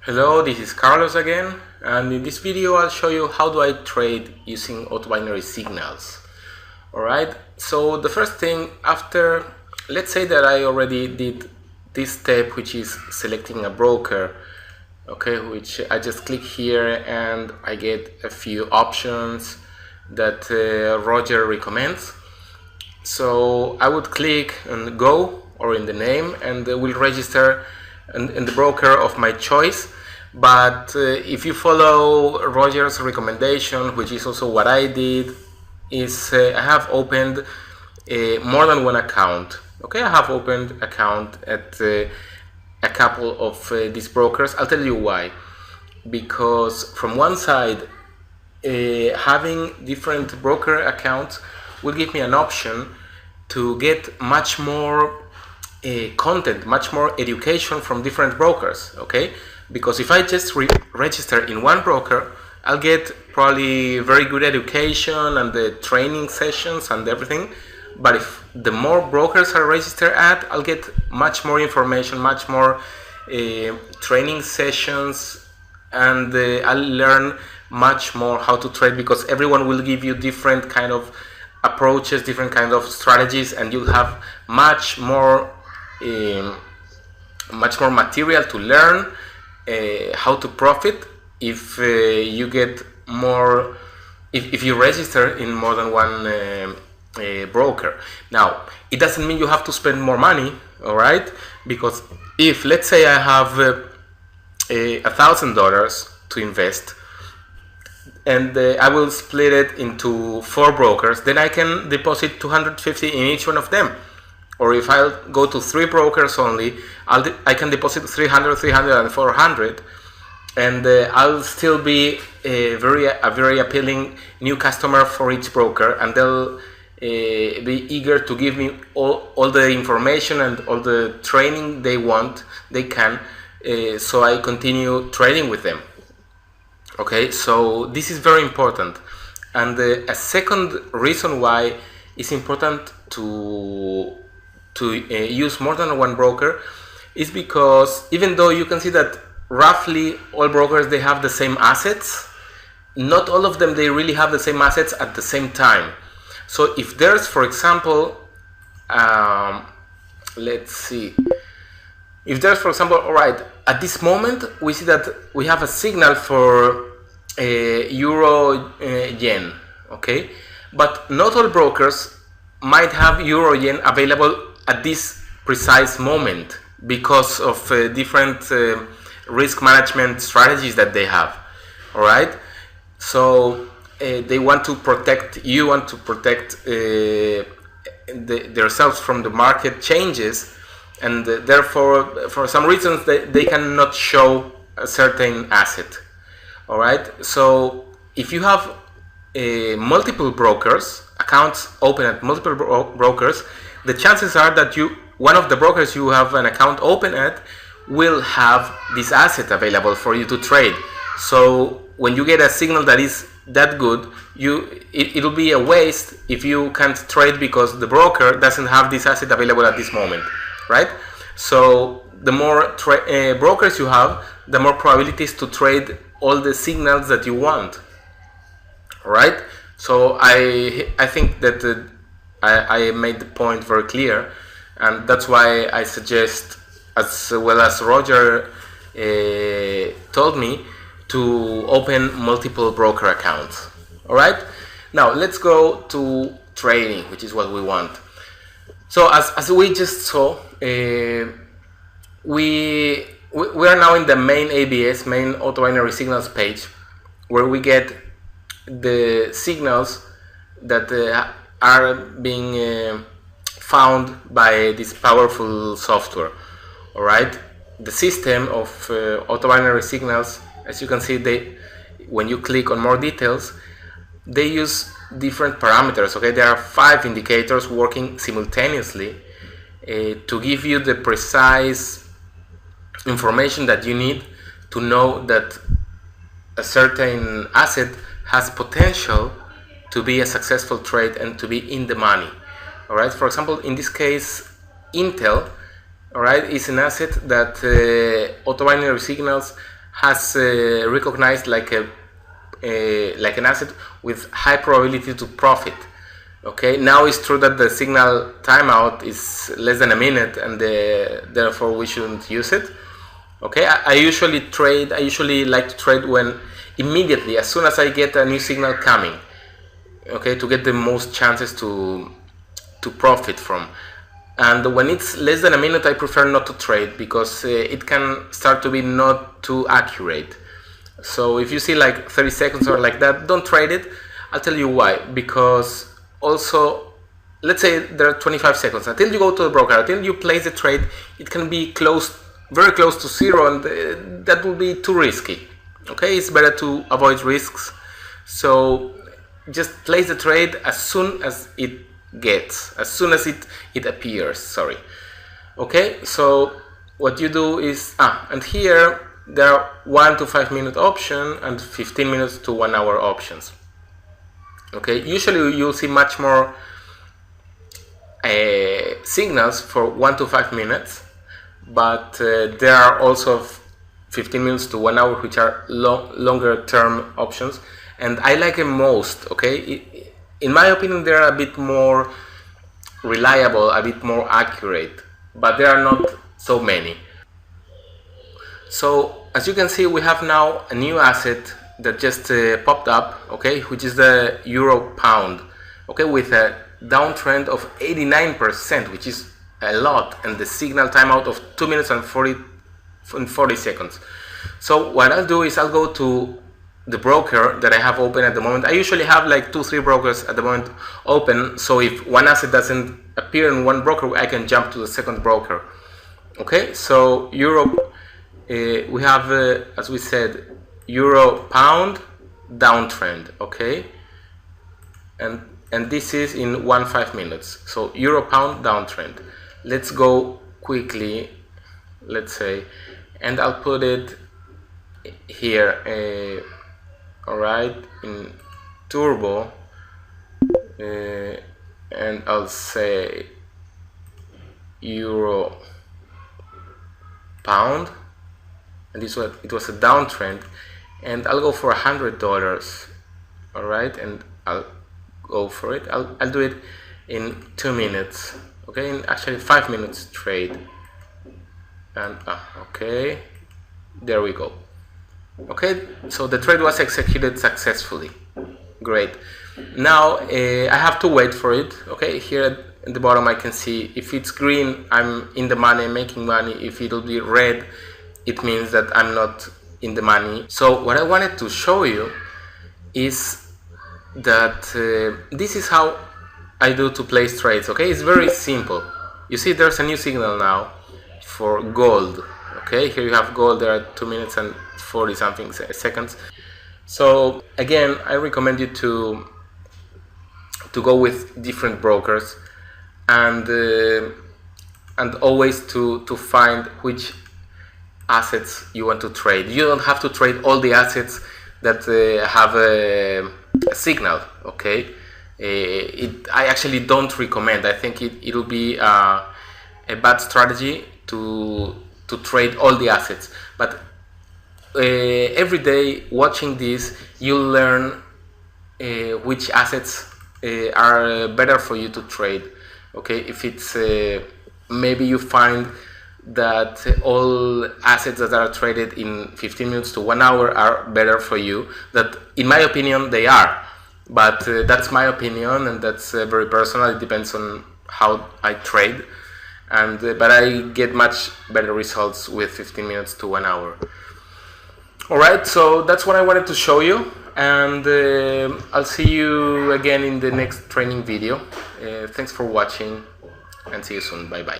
Hello, this is Carlos again, and in this video I'll show you how do I trade using auto binary signals. Alright, so the first thing, after, let's say that I already did this step, which is selecting a broker, okay, which I just click here and I get a few options that Roger recommends. So I would click on go or in the name and will register in the broker of my choice. But if you follow Roger's recommendation, which is also what I did, is I have opened more than one account. Okay, I have opened account at a couple of these brokers. I'll tell you why. Because from one side, having different broker accounts will give me an option to get much more content, much more education from different brokers, okay? Because if I just register in one broker, I'll get probably very good education and the training sessions and everything. But if the more brokers I register at, I'll get much more information, much more training sessions, and I'll learn much more how to trade, because everyone will give you different kind of approaches, different kind of strategies, and you'll have much more material to learn how to profit if you get more, if you register in more than one broker. Now, it doesn't mean you have to spend more money, all right? Because if, let's say I have $1,000 to invest, and I will split it into 4 brokers, then I can deposit 250 in each one of them. Or if I go to 3 brokers only, I can deposit 300, 300, and 400, and I'll still be a very appealing new customer for each broker, and they'll be eager to give me all the information and all the training they want, they can, so I continue trading with them. Okay, so this is very important. And a second reason why it's important to use more than one broker is because even though you can see that roughly all brokers, they have the same assets, not all of them, they really have the same assets at the same time. So if there's, for example, let's see, if there's, for example, all right, at this moment we see that we have a signal for euro yen, okay, but not all brokers might have euro yen available at this precise moment because of different risk management strategies that they have. All right, so they want to protect, you want to protect themselves from the market changes, and therefore for some reasons they cannot show a certain asset. All right, so if you have multiple brokers, accounts open at multiple brokers, the chances are that one of the brokers you have an account open at will have this asset available for you to trade. So when you get a signal that is that good, it'll be a waste if you can't trade because the broker doesn't have this asset available at this moment, right? So the more brokers you have, the more probabilities to trade all the signals that you want. All right, so I think that I made the point very clear, and that's why I suggest, as well as Roger told me, to open multiple broker accounts. All right, now let's go to trading, which is what we want. So as we just saw, we are now in the main ABS, main auto binary signals page, where we get the signals that are being found by this powerful software. All right, the system of auto binary signals, as you can see, when you click on more details, they use different parameters. Okay, there are 5 indicators working simultaneously to give you the precise information that you need to know that a certain asset has potential to be a successful trade and to be in the money. All right, for example, in this case, Intel, all right, is an asset that auto binary signals has recognized like an asset with high probability to profit. Okay, now it's true that the signal timeout is less than a minute, and therefore we shouldn't use it. Okay, I usually like to trade when immediately, as soon as I get a new signal coming. Okay, to get the most chances to profit from. And when it's less than a minute, I prefer not to trade, because it can start to be not too accurate. So if you see like 30 seconds or like that, don't trade it. I'll tell you why. Because also, let's say there are 25 seconds until you go to the broker, until you place the trade, it can be very close to zero, and that will be too risky. Okay, it's better to avoid risks. So just place the trade as soon as it appears, sorry. Okay, so what you do is, and here there are 1 to 5 minute option and 15 minutes to 1 hour options. Okay, usually you'll see much more signals for 1 to 5 minutes, but there are also 15 minutes to 1 hour, which are longer term options, and I like them most. Okay, in my opinion, they're a bit more reliable, a bit more accurate, but there are not so many. So as you can see, we have now a new asset that just popped up, okay, which is the euro pound, okay, with a downtrend of 89%, which is a lot, and the signal timeout of 2 minutes and 40 seconds. So what I'll do is I'll go to the broker that I have open at the moment. I usually have like 2-3 brokers at the moment open, so if one asset doesn't appear in one broker, I can jump to the second broker. Okay, so Euro, we have, as we said, Euro pound downtrend. Okay, and this is in 1-5 minutes. So Euro pound downtrend. Let's go quickly, let's say, and I'll put it here. Alright, in turbo, and I'll say euro pound, and it was a downtrend, and I'll go for $100. Alright, and I'll go for it. I'll do it in 2 minutes. Okay, in actually 5 minutes trade, and okay, there we go. Okay, so the trade was executed successfully. Great. Now I have to wait for it. Okay, here at the bottom I can see if it's green, I'm in the money, making money. If it'll be red, it means that I'm not in the money. So what I wanted to show you is that this is how I do to place trades. Okay, it's very simple. You see there's a new signal now for gold. Okay, here you have gold. There are 2 minutes and 40 something seconds. So again, I recommend you to go with different brokers, and always to find which assets you want to trade. You don't have to trade all the assets that have a signal. Okay, I actually don't recommend. I think it'll be a bad strategy to trade all the assets, but every day watching this, you'll learn which assets are better for you to trade. Okay, if it's maybe you find that all assets that are traded in 15 minutes to 1 hour are better for you, that in my opinion they are, but that's my opinion, and that's very personal. It depends on how I trade, and but I get much better results with 15 minutes to 1 hour. Alright, so that's what I wanted to show you, and I'll see you again in the next training video. Thanks for watching, and see you soon. Bye bye.